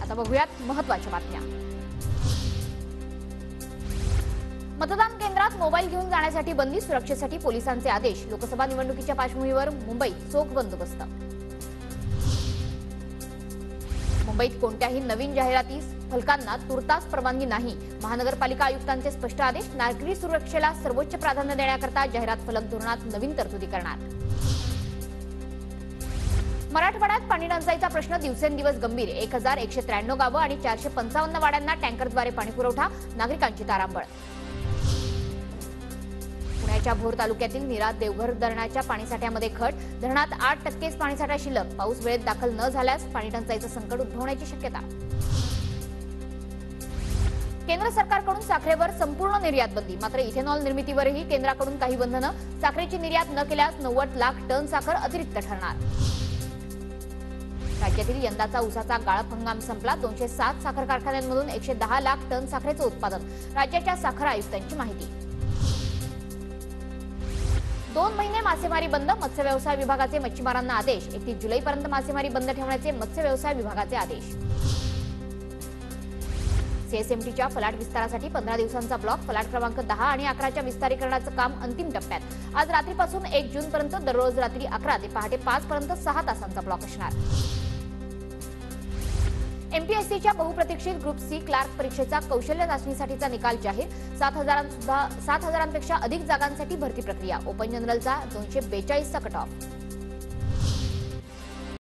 आता बघूयात महत्त्वाच्या बातम्या। मतदान केंद्रात मोबाईल घेऊन जाण्यासाठी बंदी, सुरक्षेसाठी पोलिसांचे आदेश। लोकसभा निवडणुकीच्या पार्श्वभूमीवर मुंबईत चोख बंदोबस्त। मुंबईत कोणत्याही नवीन जाहिरातीस फलकांना तुर्तास परवानगी नाही, महानगरपालिका आयुक्तांचे स्पष्ट आदेश। नागरी सुरक्षेला सर्वोच्च प्राधान्य देण्याकरता जाहिरात फलक धोरणात नवीन तरतुदी करणार। मराठवाड्यात पाणी टंचाईचा प्रश्न दिवसेंदिवस गंभीर, 1193 गावं आणि 455 वाड्यांना टँकरद्वारे पाणी पुरवठा, नागरिकांची तारांबळ। पुण्याच्या भोर तालुक्यातील नीरा देवघर धरणाच्या पाणीसाठ्यामध्ये घट, धरणात 8% पाणीसाठा शिल्लक। पाऊस वेळेत दाखल न झाल्यास पाणी टंचाईचं संकट उद्भवण्याची शक्यता। केंद्र सरकारकडून साखरेवर संपूर्ण निर्यात बंदी, मात्र इथेनॉल निर्मितीवरही केंद्राकडून काही बंधनं। साखरेची निर्यात न केल्यास 90 लाख टन साखर अतिरिक्त ठरणार। राज्यातील यंदाचा ऊसाचा गाळप हंगाम संपला, 207 साखर कारखान्यांमधून 110 लाख टन साखरेचं उत्पादन, राज्याच्या साखर आयुक्तांची माहिती। 2 महिने मासेमारी बंद, मत्स्य व्यवसाय विभागाचे मच्छीमारांना आदेश। 31 जुलैपर्यंत मासेमारी बंद ठेवण्याचे मत्स्य व्यवसाय विभागाचे आदेश। सीएसएमटीच्या फलाट विस्तारासाठी 15 दिवसांचा ब्लॉक, फलाट क्रमांक 10 आणि 11च्या विस्तारीकरणाचं काम अंतिम टप्प्यात। आज रात्रीपासून 1 जूनपर्यंत दररोज रात्री 11 ते पहाटे 5 पर्यंत 6 तासांचा ब्लॉक असणार। एमपीएससीच्या बहुप्रतीक्षित ग्रुप सी क्लार्क परीक्षेचा कौशल्य चाचणीसाठीचा निकाल जाहीर। 7,000पेक्षा अधिक जागांसाठी भरती प्रक्रिया, ओपन जनरलचा 242चा कट ऑफ।